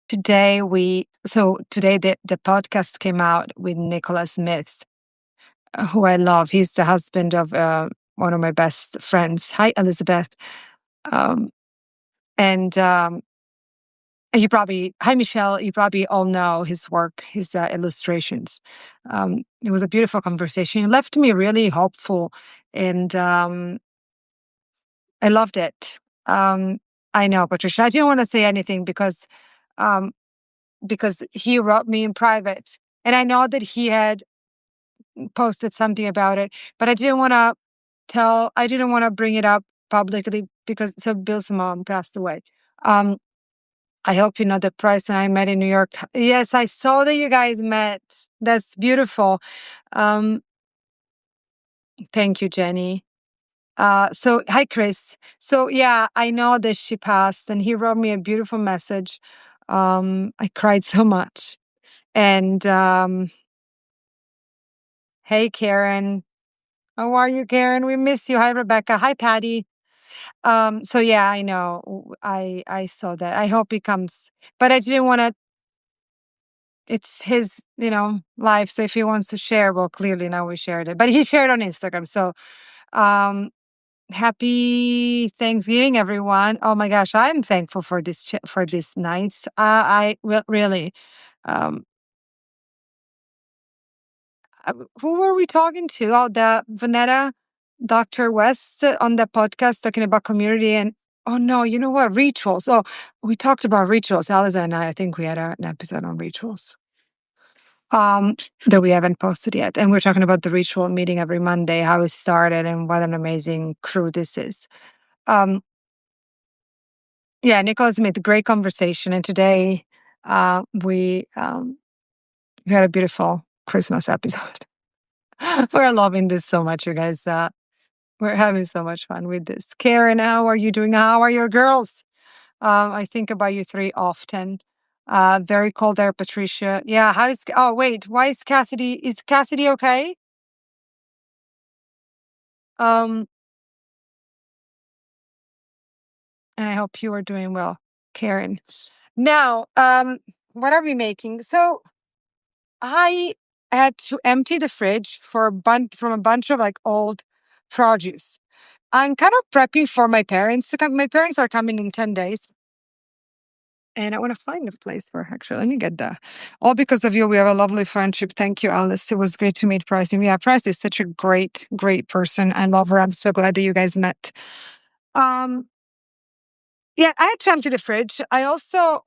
Today the podcast came out with Nicholas Smith, who I love. He's the husband of one of my best friends. Hi, Elizabeth. Um, and hi, Michelle. You probably all know his work, his illustrations. It was a beautiful conversation. It left me really hopeful, and I loved it. I know, Patricia. I didn't want to say anything um, because he wrote me in private, and I know that he had posted something about it, but I didn't want to bring it up publicly because Bill's mom passed away. Um, I hope you know the price and I met in New York. Yes, I saw that you guys met. That's beautiful. Um, thank you, Jenny. So hi, Chris. So yeah, I know that she passed and he wrote me a beautiful message. I cried so much. And hey, Karen. How are you, Karen? We miss you. Hi, Rebecca. Hi, Patty. So yeah, I know. I saw that. I hope he comes, but I didn't want to. It's his, life. So if he wants to share, well, clearly now we shared it. But he shared on Instagram. So, um, happy Thanksgiving, everyone. Oh my gosh, I'm thankful for for this nights. I will really. Um, who were we talking to? Oh, the Vanetta, Dr. West on the podcast talking about community and oh no, you know what? Rituals. Oh, we talked about rituals. Alice and I think we had an episode on rituals. That we haven't posted yet. And we're talking about the ritual meeting every Monday, how it started and what an amazing crew this is. Um, yeah, Nicholas made a great conversation. And today we had a beautiful Christmas episode. We're loving this so much, you guys. We're having so much fun with this. Karen, how are you doing? How are your girls? I think about you three often. Very cold there, Patricia. Yeah, oh, wait, why is Cassidy okay? Um, and I hope you are doing well, Karen. Now, what are we making? So I had to empty the fridge for from a bunch of like old produce. I'm kind of prepping for my parents to come. My parents are coming in 10 days. And I want to find a place for actually. Let me get that. All because of you. We have a lovely friendship. Thank you, Alice. It was great to meet Price. And yeah, Price is such a great, great person. I love her. I'm so glad that you guys met. Um, yeah, I had to empty the fridge. I also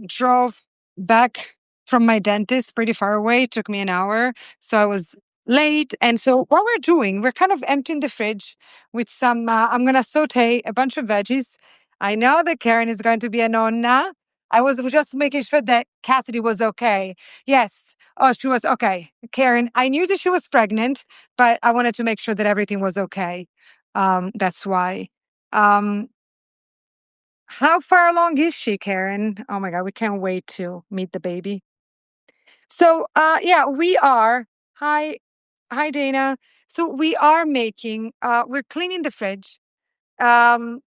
drove back from my dentist pretty far away. It took me an hour. So I was late. And so what we're doing, we're kind of emptying the fridge with some, I'm going to saute a bunch of veggies. I know that Karen is going to be a nonna. I was just making sure that Cassidy was okay. Yes. Oh, she was okay. Karen, I knew that she was pregnant, but I wanted to make sure that everything was okay. That's why. Um, how far along is she, Karen? Oh my God, we can't wait to meet the baby. So, yeah, we are. Hi, hi, Dana. So we are making. We're cleaning the fridge. Um,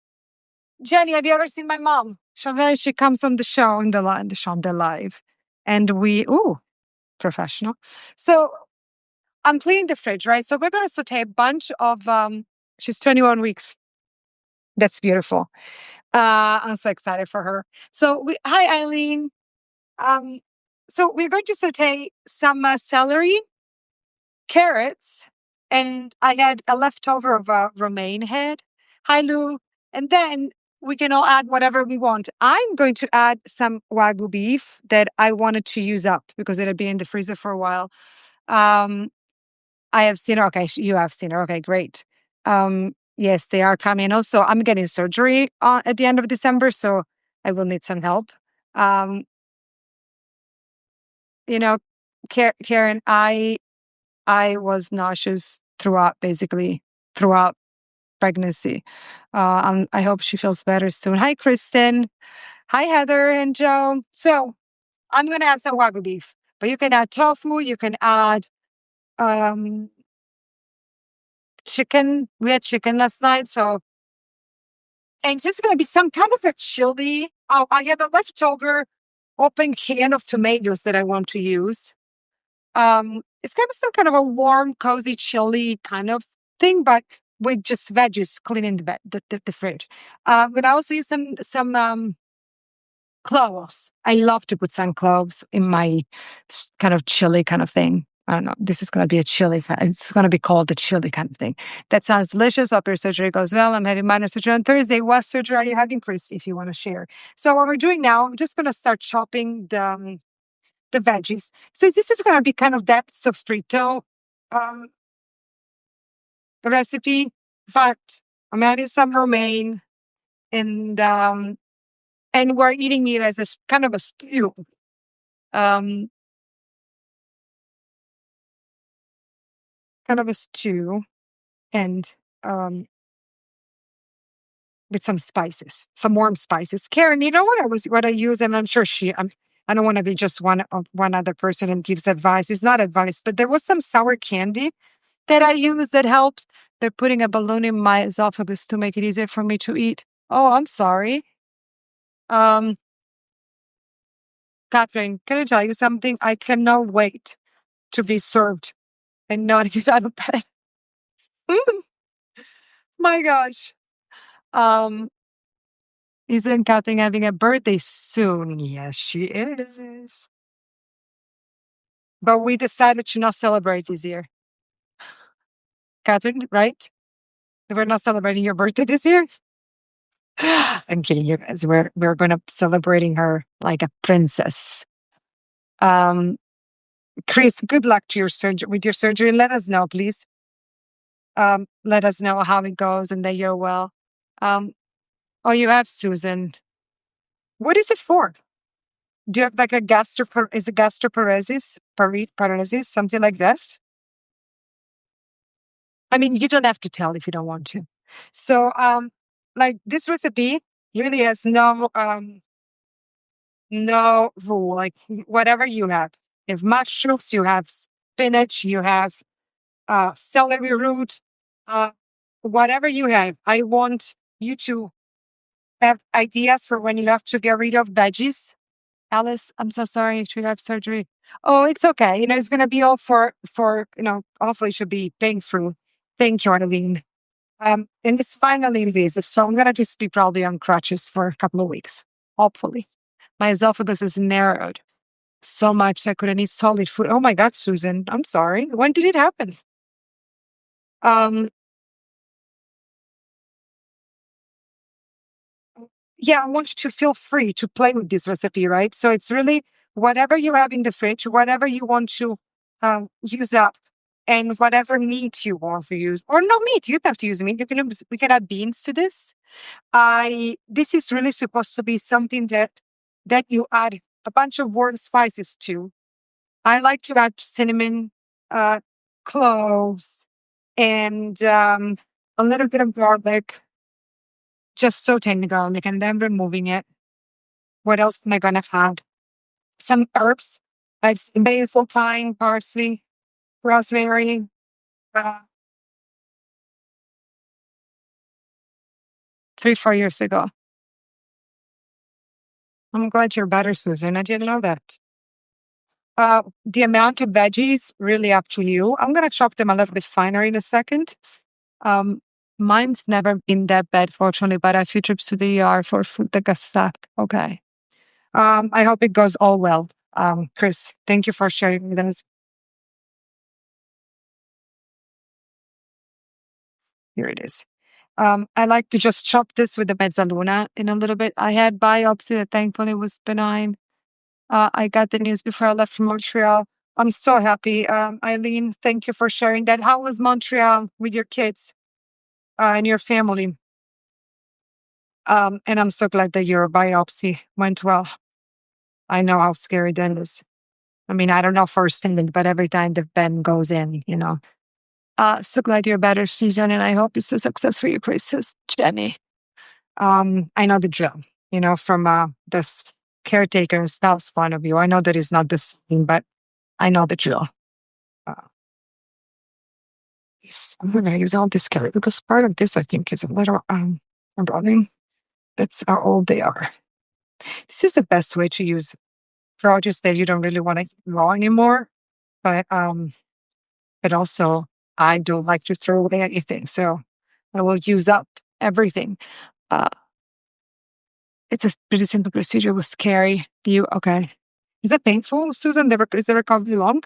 Jenny, have you ever seen my mom? Sometimes she comes on the show in the show on the live, and professional. So I'm cleaning the fridge, right? So we're gonna saute a bunch of. She's 21 weeks. That's beautiful. I'm so excited for her. So hi, Eileen. Um, so we're going to saute some celery, carrots, and I had a leftover of a romaine head. Hi, Lou. And then we can all add whatever we want. I'm going to add some Wagyu beef that I wanted to use up because it had been in the freezer for a while. I have seen her. Okay, you have seen her. Okay, great. Yes, they are coming. Also, I'm getting surgery at the end of December, so I will need some help. Um, you know, Karen, I was nauseous throughout pregnancy. I hope she feels better soon. Hi, Kristen. Hi, Heather and Joe. So I'm gonna add some Wagyu beef, but you can add tofu. You can add um, chicken. We had chicken last night, so and it's just gonna be some kind of a chili. Oh, I have a leftover open can of tomatoes that I want to use. It's gonna be some kind of a warm, cozy, chili kind of thing, but with just veggies, cleaning the fridge. But I also use some cloves. I love to put some cloves in my kind of chili kind of thing. I don't know. This is going to be a chili. It's going to be called the chili kind of thing. That sounds delicious. Hope your surgery goes well. I'm having minor surgery on Thursday. What surgery are you having, Chris? If you want to share. So what we're doing now, I'm just going to start chopping the veggies. So this is going to be kind of that sofrito um, recipe, but I'm adding some romaine and we're eating it as a kind of a stew. Um, kind of a stew and with some spices, some warm spices. Karen, you know what I use, and I'm sure I don't want to be just one other person and gives advice. It's not advice, but there was some sour candy that I use that helps. They're putting a balloon in my esophagus to make it easier for me to eat. Oh, I'm sorry. Um, Catherine, can I tell you something? I cannot wait to be served and not get out of bed. My gosh. Um, isn't Catherine having a birthday soon? Yes, she is. But we decided to not celebrate this year. Catherine, right? We're not celebrating your birthday this year? I'm kidding you guys. We're gonna celebrating her like a princess. Um, Chris, good luck to your surgery with your surgery. Let us know, please. Let us know how it goes and that you're well. Um, oh, you have Susan. What is it for? Do you have like a is it gastroparesis, paralysis, something like that? I mean, you don't have to tell if you don't want to. So, like this recipe really has no rule. Like whatever you have, mushrooms, you have spinach, you have celery root, uh, whatever you have. I want you to have ideas for when you have to get rid of veggies. Alice, I'm so sorry to have surgery. Oh, it's okay. It's gonna be all for hopefully it should be pain-free. Thank you, Arlene. And it's finally invasive, so I'm gonna just be probably on crutches for a couple of weeks. Hopefully. My esophagus is narrowed so much I couldn't eat solid food. Oh my God, Susan, I'm sorry. When did it happen? Um, yeah, I want you to feel free to play with this recipe, right? So it's really whatever you have in the fridge, whatever you want to use up, and whatever meat you want to use, or no meat, you don't have to use meat. We can add beans to this. This is really supposed to be something that you add a bunch of warm spices to. I like to add cinnamon, uh, cloves, and a little bit of garlic, just sauteing the garlic and then removing it. What else am I gonna add? Some herbs. I've seen basil, thyme, parsley, rosemary. Uh, 3, 4 years ago. I'm glad you're better, Susan. I didn't know that. The amount of veggies, really up to you. I'm gonna chop them a little bit finer in a second. Um, mine's never been that bad, fortunately, but a few trips to the ER for food that got stuck. Okay. I hope it goes all well. Chris, thank you for sharing with us. Here it is. I like to just chop this with the mezzaluna in a little bit. I had biopsy that thankfully was benign. I got the news before I left from Montreal. I'm so happy. Eileen, thank you for sharing that. How was Montreal with your kids and your family? And I'm so glad that your biopsy went well. I know how scary that is. I mean, I don't know firsthand, but every time the pen goes in. So glad you're better, Susan, and I hope it's a success for you, Chris, says Jenny. I know the drill, from this caretaker and spouse point of view. I know that it's not the same, but I know the drill. Uh, I'm going to use all this carrot because part of this, I think, is a little running. That's how old they are. This is the best way to use produce that you don't really want to eat raw anymore. But also I don't like to throw away anything, so I will use up everything. Uh, it's a pretty simple procedure. It was scary. You okay? Is it painful, Susan? Is the recovery long?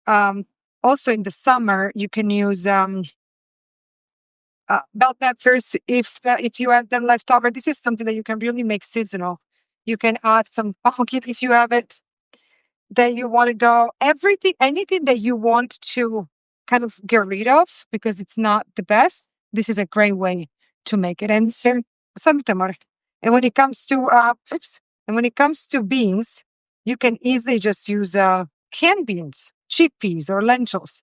Um, Also in the summer, you can use bell peppers if you have them left over. This is something that you can really make seasonal. You can add some pumpkin if you have it. That you want to go anything that you want to kind of get rid of because it's not the best. This is a great way to make it. And some tomorrow. And when it comes to and when it comes to beans, you can easily just use canned beans, chickpeas, or lentils,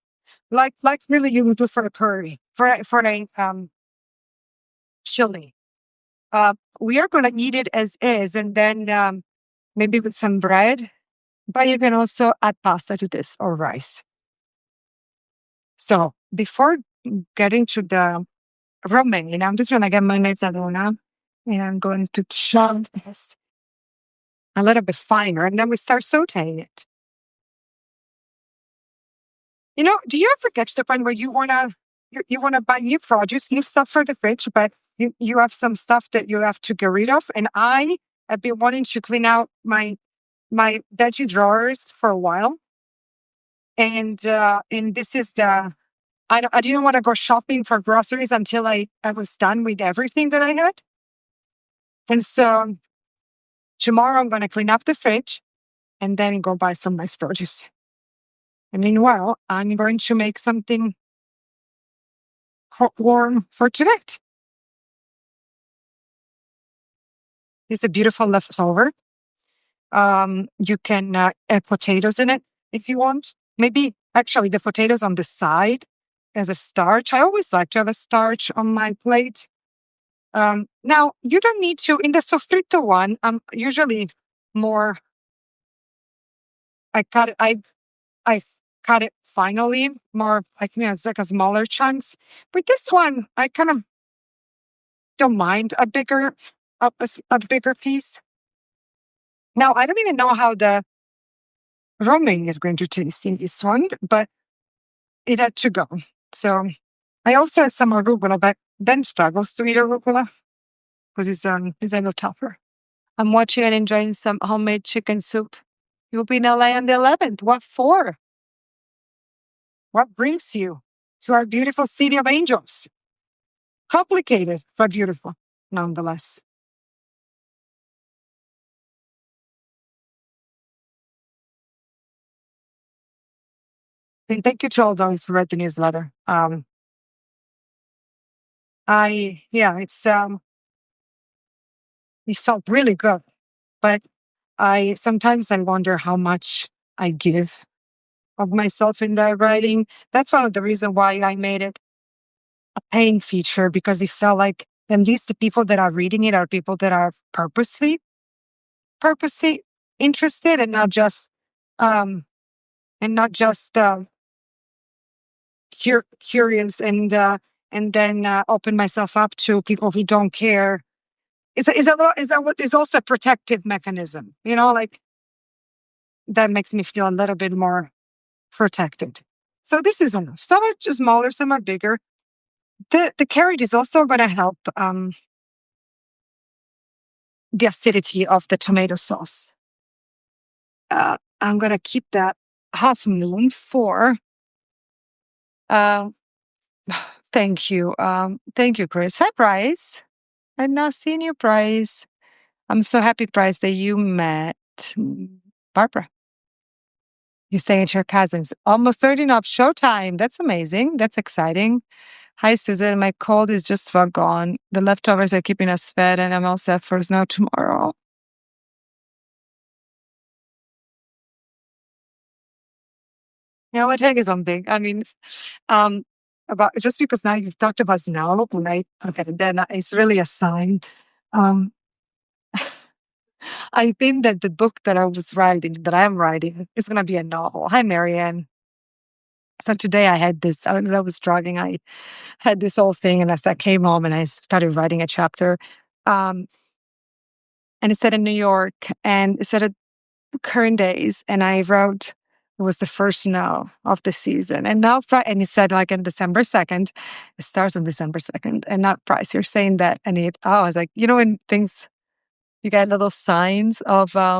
like really you would do for a curry, for a chili. We are gonna eat it as is, and then maybe with some bread. But you can also add pasta to this or rice. So before getting to the romaine, I'm just gonna get my mezzaluna and I'm going to chop this a little bit finer, and then we start sauteing it. Do you ever get to the point where you wanna buy new produce, new stuff for the fridge, but you have some stuff that you have to get rid of? And I have been wanting to clean out my veggie drawers for a while, and this is I didn't want to go shopping for groceries until I was done with everything that I had. And so tomorrow I'm going to clean up the fridge and then go buy some nice produce. And meanwhile, I'm going to make something hot warm for tonight. It's a beautiful leftover. You can add potatoes in it if you want. Maybe actually the potatoes on the side as a starch. I always like to have a starch on my plate. Now you don't need to, in the sofrito one, I'm usually more, I cut it finally, more like, it's like a smaller chunks. But this one, I kind of don't mind a bigger piece. Now, I don't even know how the romaine is going to taste in this one, but it had to go. So I also had some arugula, but Ben struggles to eat arugula because it's a little tougher. I'm watching and enjoying some homemade chicken soup. You'll be in LA on the 11th. What for? What brings you to our beautiful city of angels? Complicated, but beautiful, nonetheless. And thank you to all those who read the newsletter. It felt really good, but sometimes I wonder how much I give of myself in the writing. That's one of the reasons why I made it a paying feature, because it felt like at least the people that are reading it are people that are purposely interested and not just um curious and then open myself up to people who don't care. Is also a protective mechanism, like that makes me feel a little bit more protected. So this is enough. Some are just smaller, some are bigger. The carrot is also going to help the acidity of the tomato sauce. I'm going to keep that half moon for. Thank you. Thank you, Chris. Hi, Bryce. I've not seen you, Bryce. I'm so happy, Bryce, that you met Barbara. You're staying at your cousin's. Almost 13 up showtime. That's amazing. That's exciting. Hi, Susan. My cold is just about gone. The leftovers are keeping us fed, and I'm all set for snow tomorrow. I'll tell you something. I mean, about just because now you've talked about snow, right? Okay, then it's really a sign. Um, I think that the book that I am writing, is going to be a novel. Hi, Marianne. So today I had this, as I was driving, I had this whole thing, and as I came home and I started writing a chapter, and it said in New York, and it said current days, and I wrote it was the first snow of the season. And now, and he said like on December 2nd, it starts on December 2nd, and not Price. You're saying that, and I was like, when things, you get little signs of, I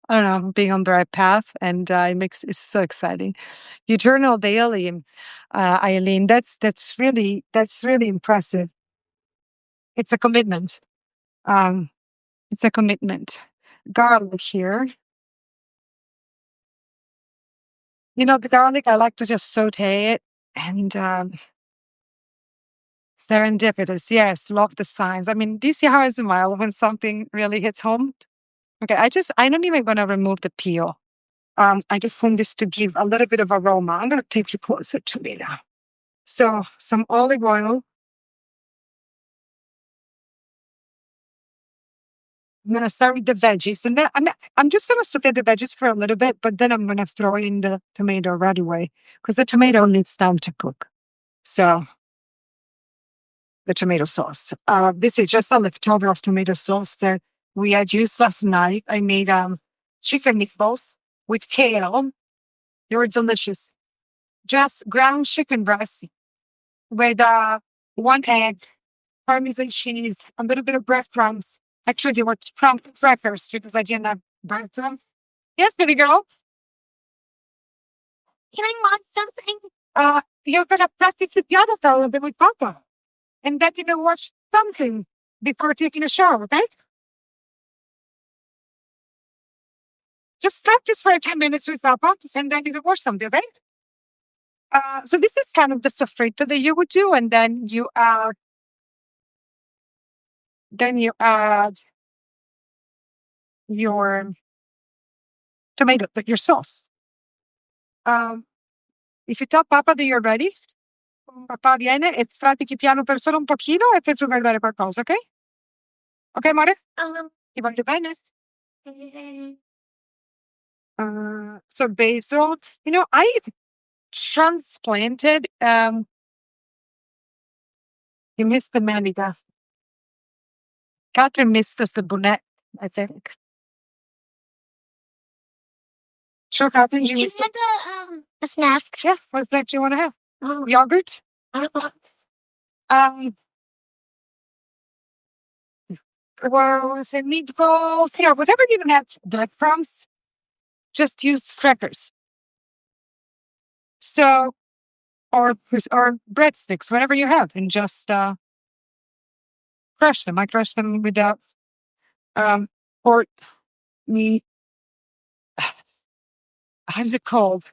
don't know, being on the right path, and it's so exciting. You journal daily, Eileen. That's really impressive. It's a commitment. Um, it's a commitment. Garlic here. The garlic, I like to just saute it, and serendipitous. Yes, love the signs. I mean, do you see how I smile when something really hits home? Okay, I don't even gonna remove the peel. I just want this to give a little bit of aroma. I'm gonna take you closer to me now. So some olive oil. I'm gonna start with the veggies, and then I'm just gonna saute the veggies for a little bit, but then I'm gonna throw in the tomato right away because the tomato needs time to cook. So the tomato sauce. This is just a leftover of tomato sauce that we had used last night. I made chicken meatballs with kale. They were delicious. Just ground chicken breast with one egg, Parmesan cheese, a little bit of breadcrumbs. Actually, they were crumb crackers because I didn't have breadcrumbs. Yes, baby girl. Can I want something? You're gonna practice the piano a little bit with Papa, and then you're gonna watch something before taking a shower, right? Just practice for 10 minutes with Papa, and then you can watch something, right? So this is kind of the sofrito that you would do, and then you add your tomato, like your sauce. If you tell Papa that you're ready, Papà viene e stratichi piano per solo un pochino e faccio guardare qualcosa, ok? Ok, amore? Ti voglio bene? So basil, I transplanted, you missed the manigas. Catherine missed us the brunette, I think. Sure, Catherine, you missed a snack. Yeah, what snack do you want to have? Yogurt? Well, say meatballs. Yeah, whatever you can have breadcrumbs, just use crackers. So, or breadsticks, whatever you have, and just crush them. I crush them without pork meat. How's it called?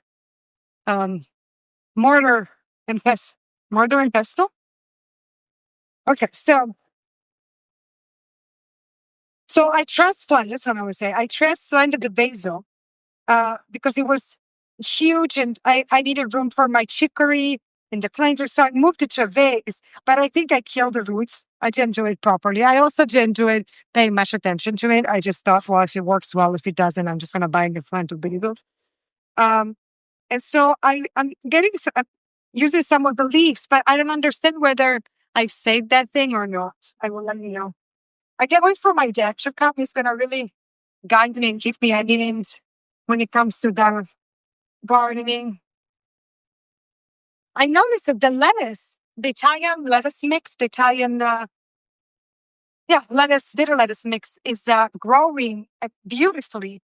Mortar and pestle. Mortar and pestle. Okay, so I transplanted. That's what I would say. I transplanted the basil because it was huge, and I needed room for my chicory in the planter, so I moved it to a vase. But I think I killed the roots. I didn't do it properly. I also didn't do it paying much attention to it. I just thought, well, if it works well, if it doesn't, I'm just going to buy a new plant of basil. And so I'm using some of the leaves, but I don't understand whether I've saved that thing or not. I will let you know. I can't wait for my dad to come. He's going to really guide me and give me ideas when it comes to the gardening. I noticed that the lettuce, the Italian lettuce mix, bitter lettuce mix is growing beautifully,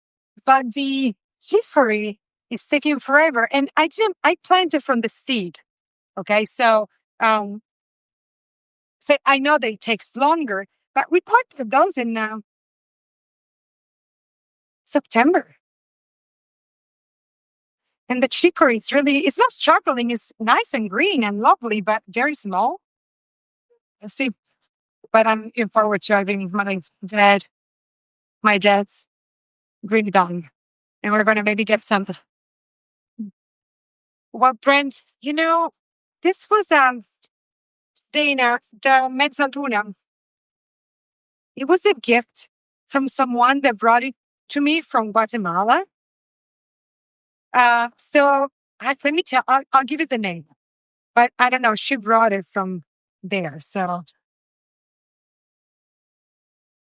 but the hickory is taking forever. And I planted from the seed. Okay, so I know that it takes longer, but we planted those in September. And the chicory it's not sparkling, it's nice and green and lovely, but very small. Let's see. But I'm looking forward to having my dad's green done. And we're going to maybe get some. Well, Brent, this was Dana, the mezzaluna. It was a gift from someone that brought it to me from Guatemala. So let me tell, I'll give you the name, but I don't know. She brought it from there. So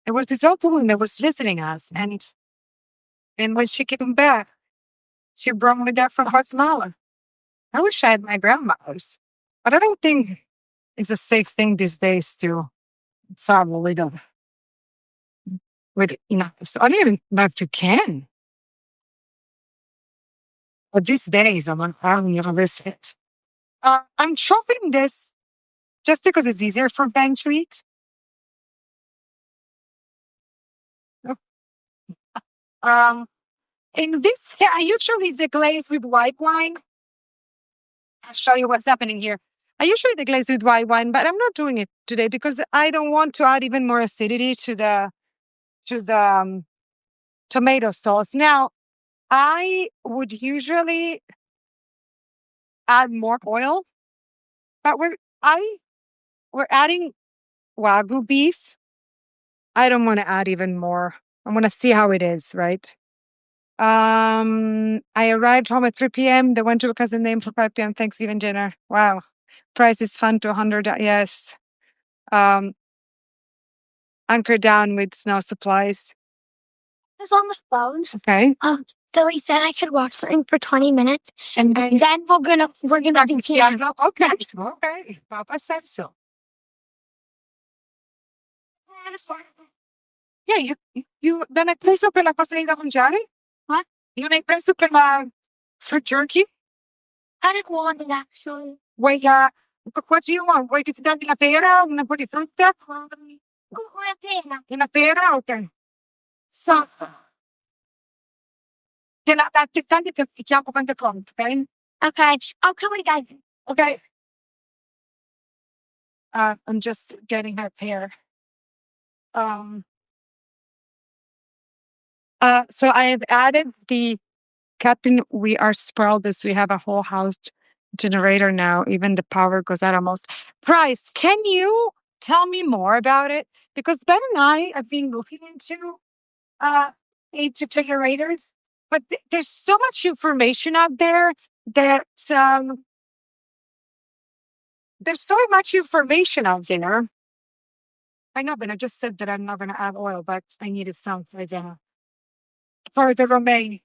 There was this old woman that was visiting us, and when she came back, she brought me that from Guatemala. I wish I had my grandmother's, but I don't think it's a safe thing these days to travel with so I don't even know if you can. But these days, I'm visit. I'm shopping this just because it's easier for Ben to eat. Um, in this, I usually deglaze with white wine. I'll show you what's happening here. I usually deglaze with white wine, but I'm not doing it today because I don't want to add even more acidity to the tomato sauce. Now, I would usually add more oil, but we're adding Wagyu beef. I don't want to add even more. I want to see how it is, right? I arrived home at 3 p.m. They went to a cousin name for 5 p.m. Thanksgiving dinner. Wow. Price is fun to 100. Yes. Anchor down with snow supplies. I was on the phone. Okay. So he said I should watch something for 20 minutes, and then we're gonna be Yeah, okay. Okay. Papa said so. Yeah, non hai preso per la cosa da mangiare? What? Non hai preso per la for jerky? I didn't want it actually. Vuoi, what do you want? Vuoi che ti danno una pera, un po' di frutta? Una pena. Una pera? Ok. So, ti chiamo quando è pronto, ok? Okay, I'll come with you guys. Okay. I'm just getting her pear. So I have added the Captain. We are spoiled this. We have a whole house generator now. Even the power goes out almost. Price, can you tell me more about it? Because Ben and I have been looking into generators, but there's so much information out there that there's so much information out there. I know, but I just said that I'm not going to add oil, but I needed some for the romaine.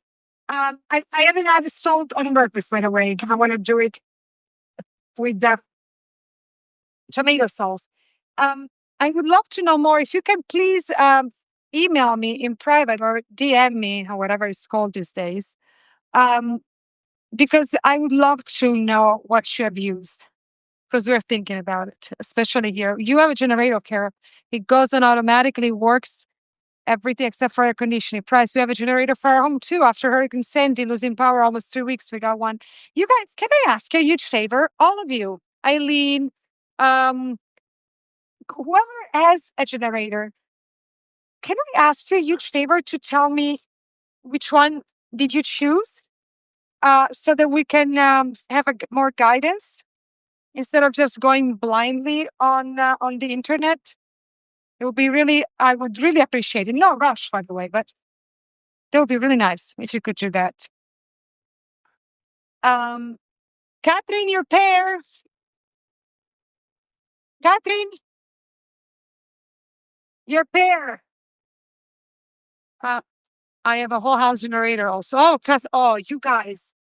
I haven't had it sold on purpose, by the way. I want to do it with the tomato sauce. I would love to know more. If you can please email me in private or DM me or whatever it's called these days. Because I would love to know what you have used. Because we're thinking about it, especially here. You have a generator, Kara. It goes on automatically, works everything except for air conditioning. Price, we have a generator for our home too. After Hurricane Sandy losing power almost 3 weeks, we got one. You guys, can I ask you a huge favor? All of you, Eileen, whoever has a generator, can I ask you a huge favor to tell me which one did you choose? So that we can have more guidance instead of just going blindly on the internet. It would be I would really appreciate it. No rush, by the way, but that would be really nice if you could do that. Catherine, your pear. Catherine, your pear. I have a whole house generator also. Oh, you guys,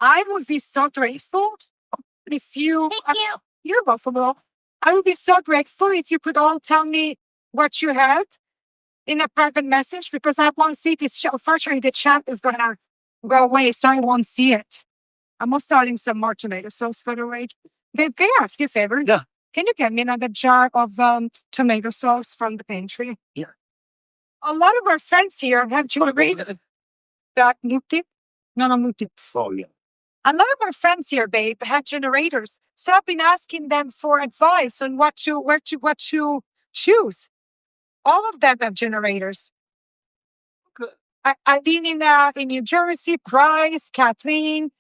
I would be so grateful if you. Thank you. You're welcome. I would be so grateful if you could all tell me what you had in a private message because I won't see this. Unfortunately, the chat is gonna go away, so I won't see it. I'm also adding some more tomato sauce for the way. Babe, can I ask you a favor? Yeah. Can you get me another jar of tomato sauce from the pantry? Yeah. A lot of our friends here have generated that muti. No, muti. Oh, yeah. A lot of our friends here, babe, have generators. So I've been asking them for advice on what to choose. All of them have generators. Good. I've been in New Jersey, Price, Kathleen,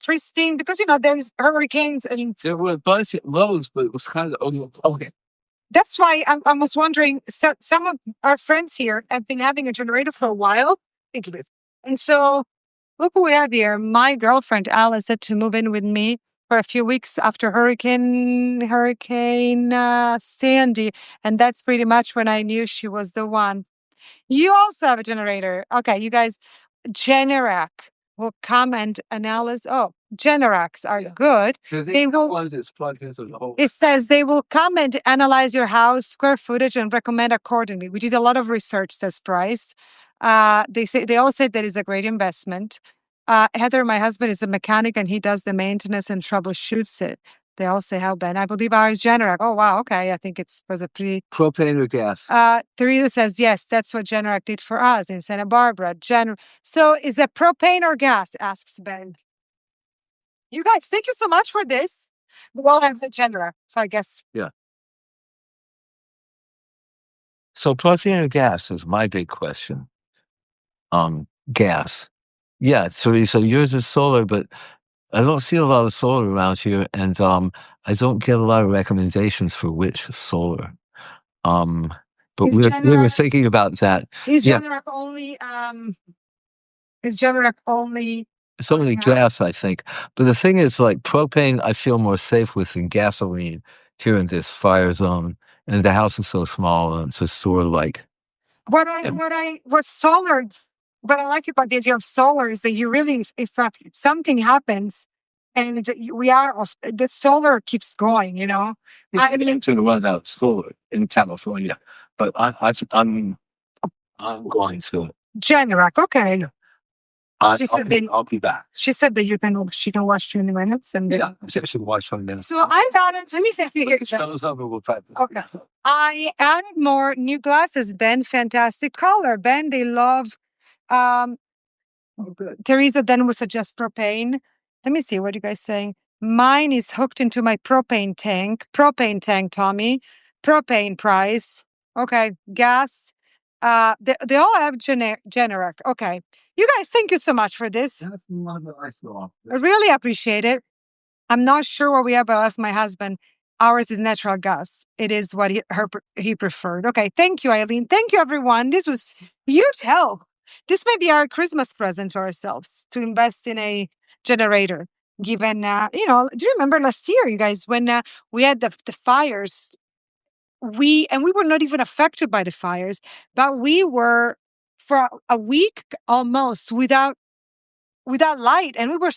Christine, because there's hurricanes and There were a bunch of lows, but it was kind of okay. that's why I was wondering. So some of our friends here have been having a generator for a while. Thank you. And so look who we have here. My girlfriend Alice had to move in with me for a few weeks after Hurricane Sandy, and that's pretty much when I knew she was the one. You also have a generator. Okay, you guys, Generac will come and analyze. Oh, Generacs are good. They will. Once it's plugged into the whole. It says they will come and analyze your house square footage and recommend accordingly, which is a lot of research, says Price. They all say that is a great investment. Heather, my husband, is a mechanic and he does the maintenance and troubleshoots it. They all say how Ben. I believe ours Generac. Oh wow, okay. I think was a pretty Propane or gas? Teresa says yes, that's what Generac did for us in Santa Barbara. So is that propane or gas? Asks Ben. You guys, thank you so much for this. We all have the Generac, so I guess. Yeah. So propane or gas is my big question. Gas. Yeah, Teresa, yours is solar, but I don't see a lot of solar around here, and I don't get a lot of recommendations for which solar. But we were thinking about that. Is Generac only It's only gas, I think. But the thing is, like propane, I feel more safe with than gasoline here in this fire zone, and the house is so small, and it's just sort of like. What solar? What I like about the idea of solar is that you really, if something happens, and the solar keeps going. You know, I mean, to run out solar in California, but I'm going to Generac. Okay. I'll be back. She said that she can watch 20 minutes and yeah, she should watch 20 minutes. So I added. Let me see if you hear this. Okay. I added more new glasses. Ben, fantastic color. Ben, they love. Teresa then would suggest propane. Let me see. What are you guys saying? Mine is hooked into my propane tank. Propane tank, Tommy. Propane Price. Okay. Gas. They all have Generac. Okay. You guys, thank you so much for this. I really appreciate it. I'm not sure what we have, but I'll ask my husband. Ours is natural gas. It is what he preferred. Okay. Thank you, Eileen. Thank you, everyone. This was huge help. This may be our Christmas present to ourselves to invest in a generator. Given, do you remember last year, you guys, when we had the fires? We were not even affected by the fires, but we were for a week almost without light, and we were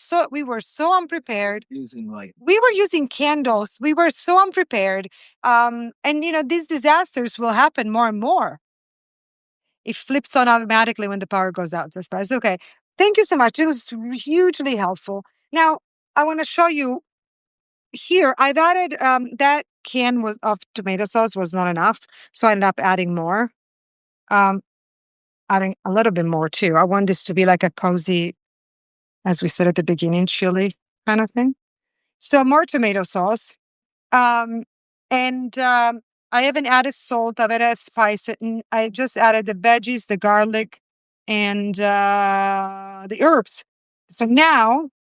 so unprepared. Using light. We were using candles. We were so unprepared, and these disasters will happen more and more. It flips on automatically when the power goes out. So it's okay. Thank you so much. It was hugely helpful. Now I want to show you. Here, I've added that can of tomato sauce was not enough, so I ended up adding more. Adding a little bit more too. I want this to be like a cozy, as we said at the beginning, chili kind of thing. So more tomato sauce. And I haven't added salt. I've added spice. And I just added the veggies, the garlic, and the herbs. So now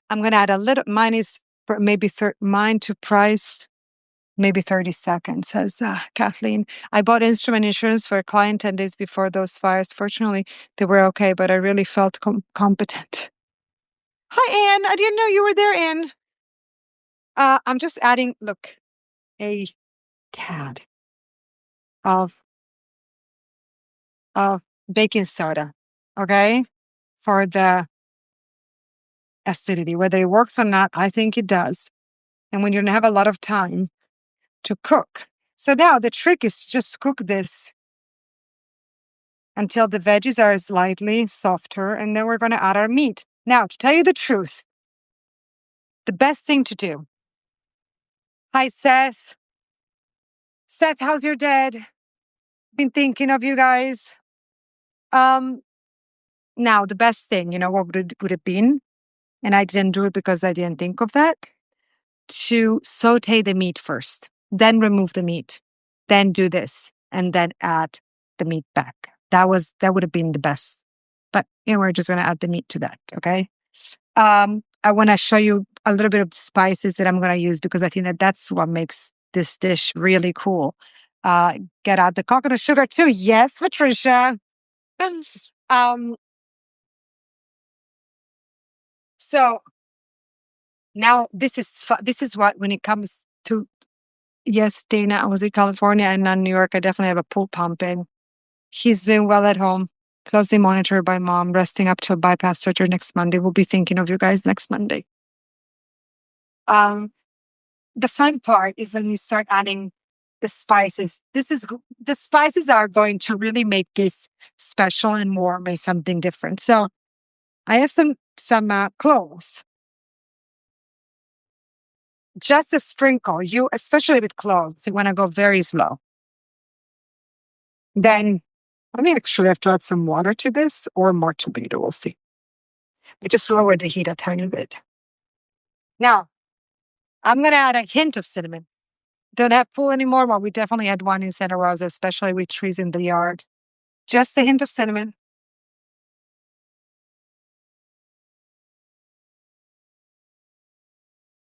I'm going to add a little. Mine is maybe mine to Price, maybe 30 seconds, says Kathleen. I bought instrument insurance for a client 10 days before those fires. Fortunately, they were okay, but I really felt competent. Hi, Anne. I didn't know you were there, Anne. I'm just adding, look, a tad of baking soda, okay, for the acidity. Whether it works or not, I think it does. And when you don't have a lot of time to cook. So now the trick is to just cook this until the veggies are slightly softer, and then we're going to add our meat. Now, to tell you the truth, the best thing to do. Hi, Seth. Seth, how's your dad? Been thinking of you guys. Now, the best thing, what would it been? And I didn't do it because I didn't think of that. To saute the meat first, then remove the meat, then do this, and then add the meat back. That would have been the best. But we're just going to add the meat to that. Okay. I want to show you a little bit of the spices that I'm going to use because I think that's what makes this dish really cool. Get out the coconut sugar too. Yes, Patricia. So Now, this is what, when it comes to, yes, Dana, I was in California and not New York. I definitely have a pool pump in. He's doing well at home, closely monitored by mom, resting up till bypass surgery next Monday. We'll be thinking of you guys next Monday. The fun part is when you start adding the spices. The spices are going to really make this special and warm and something different. So I have some cloves. Just a sprinkle. You, especially with cloves, you want to go very slow. Then I may actually have to add some water to this or more tomato. We'll see. I just lower the heat a tiny bit. Now, I'm going to add a hint of cinnamon. Don't have full anymore, but we definitely had one in Santa Rosa, especially with trees in the yard. Just a hint of cinnamon.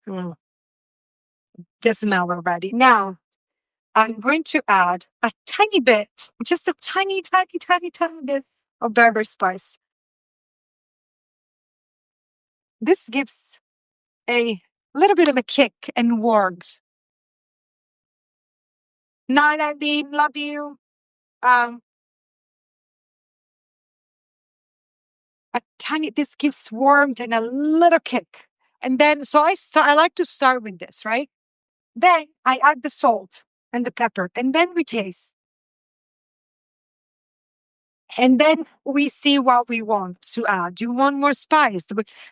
The smell already. Now, I'm going to add a tiny bit, just a tiny bit of Berber spice. This gives a little bit of a kick and warmth. Night, Nadine, love you. This gives warmth and a little kick. And then, so I like to start with this, right? Then I add the salt and the pepper, and then we taste. And then we see what we want to add. Do you want more spice?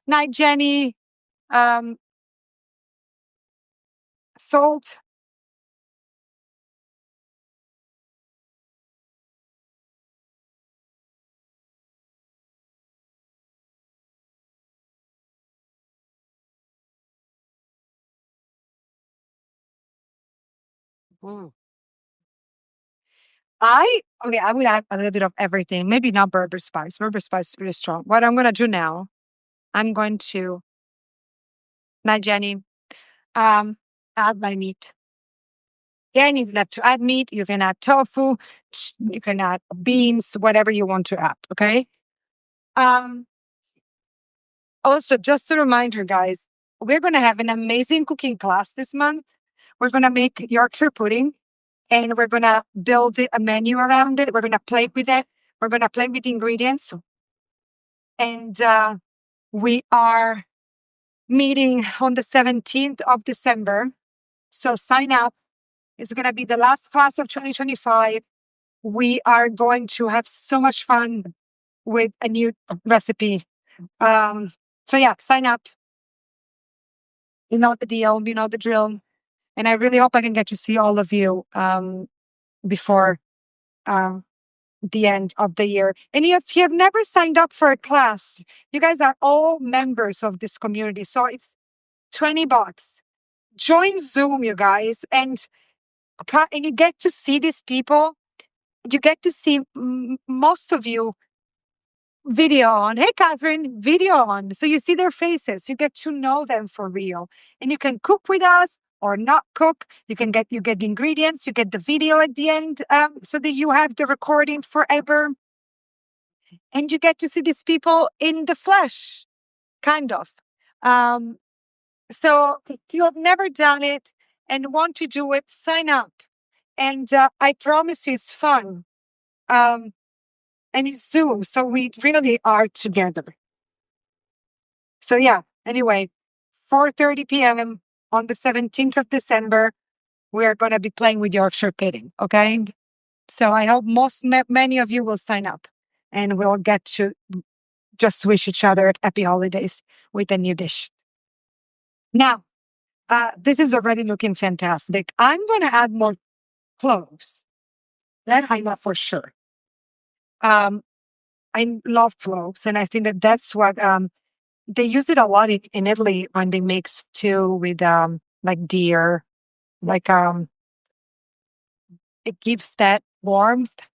Night, Jenny. Salt. I would add a little bit of everything. Maybe not Berber spice. Berber spice is really strong. What I'm going to do now, I'm going to, night, Jenny, add my meat. Again, you can have to add meat. You can add tofu. You can add beans, whatever you want to add. Okay. Also, just a reminder, guys, we're going to have an amazing cooking class this month. We're going to make Yorkshire pudding, and we're going to build a menu around it. We're going to play with it. We're going to play with the ingredients. And we are meeting on the 17th of December. So sign up. It's going to be the last class of 2025. We are going to have so much fun with a new recipe. So yeah, sign up. You know the deal, you know the drill. And I really hope I can get to see all of you before the end of the year. And if you have never signed up for a class, you guys are all members of this community. So it's $20. Join Zoom, you guys, and you get to see these people. You get to see most of you video on. Hey, Catherine, video on. So you see their faces. You get to know them for real. And you can cook with us or not cook. You get the ingredients. You get the video at the end so that you have the recording forever. And you get to see these people in the flesh, kind of. So if you have never done it and want to do it, sign up. And I promise you it's fun. And it's Zoom, so we really are together. So yeah, anyway, 4:30 p.m. on the 17th of December, we're going to be playing with Yorkshire pudding, okay? So I hope many of you will sign up and we'll get to just wish each other happy holidays with a new dish. Now, this is already looking fantastic. I'm going to add more cloves. That I know for sure. I love cloves, and I think that's what they use it a lot in Italy when they make stew with like deer, like it gives that warmth.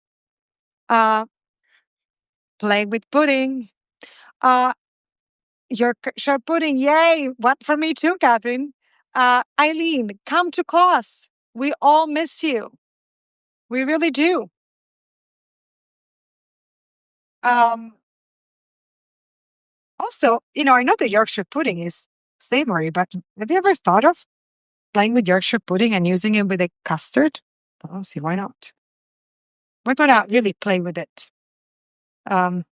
Play with pudding. Yorkshire pudding, yay! What for me too, Catherine? Eileen, come to class. We all miss you. We really do. Also, I know the Yorkshire pudding is savory, but have you ever thought of playing with Yorkshire pudding and using it with a custard? I don't see why not. We're gonna really play with it. I'm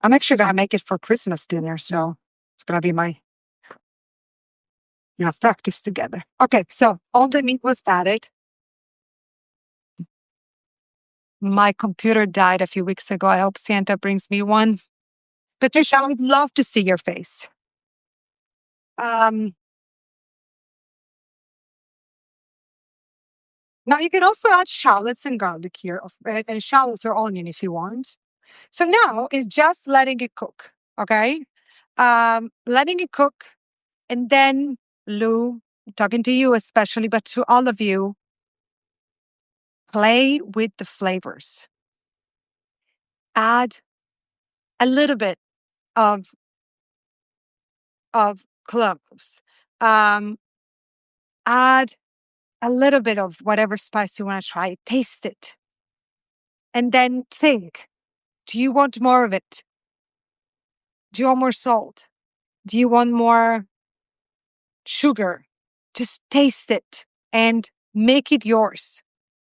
actually gonna make it for Christmas dinner, so it's gonna be my practice together. Okay, so all the meat was added. My computer died a few weeks ago. I hope Santa brings me one. Patricia, I would love to see your face. Now you can also add shallots and garlic here, and shallots or onion if you want. So now it's just letting it cook, okay? Letting it cook, and then Lou, talking to you especially, but to all of you, play with the flavors. Add a little bit of cloves. Add a little bit of whatever spice you want to try. Taste it. And then think, do you want more of it? Do you want more salt? Do you want more sugar? Just taste it and make it yours.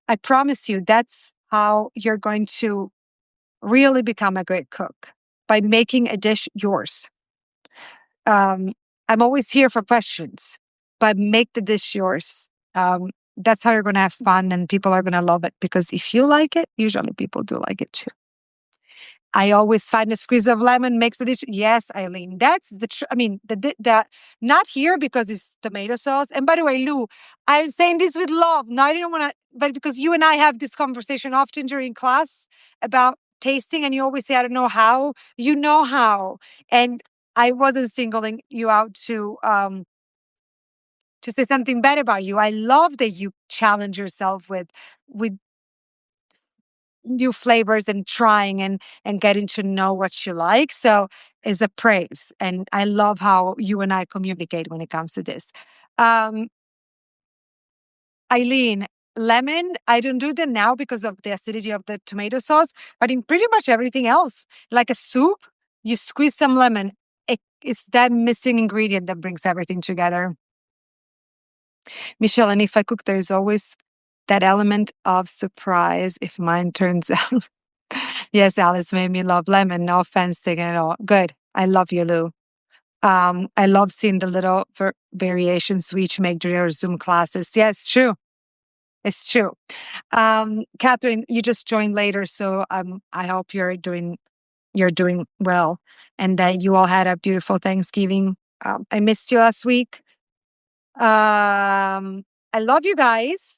I promise you, that's how you're going to really become a great cook, by making a dish yours. I'm always here for questions, but make the dish yours. That's how you're going to have fun and people are going to love it, because if you like it, usually people do like it too. I always find a squeeze of lemon makes the dish. Yes, Eileen, that's the not here because it's tomato sauce. And by the way, Lou, I'm saying this with love. No, I didn't want to, but because you and I have this conversation often during class about tasting, and you always say, I don't know how. You know how. And I wasn't singling you out to say something bad about you. I love that you challenge yourself with new flavors and trying and getting to know what you like. So is a praise. And I love how you and I communicate when it comes to this. Eileen, lemon, I don't do that now because of the acidity of the tomato sauce, but in pretty much everything else, like a soup, you squeeze some lemon. It's that missing ingredient that brings everything together. Michelle, and if I cook, there's always that element of surprise if mine turns out. Yes, Alice made me love lemon. No offense taken at all. Good. I love you, Lou. I love seeing the little variations we each make during our Zoom classes. Yeah, it's true. It's true. Catherine, you just joined later, so I hope you're doing well, and that you all had a beautiful Thanksgiving. I missed you last week. I love you guys.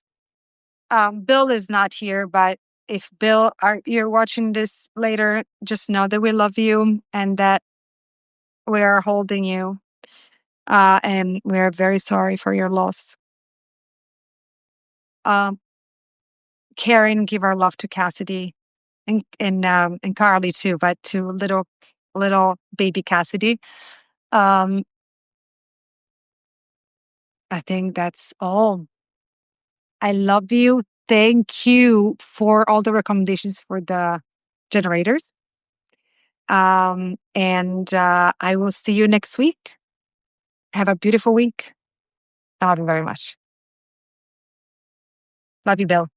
Bill is not here, but if Bill, you're watching this later, just know that we love you and that we are holding you. And we are very sorry for your loss. Karen, give our love to Cassidy and Carly too, but to little baby Cassidy. I think that's all. I love you. Thank you for all the recommendations for the generators. And I will see you next week. Have a beautiful week. I love you very much. Love you, Bill.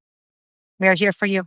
We are here for you.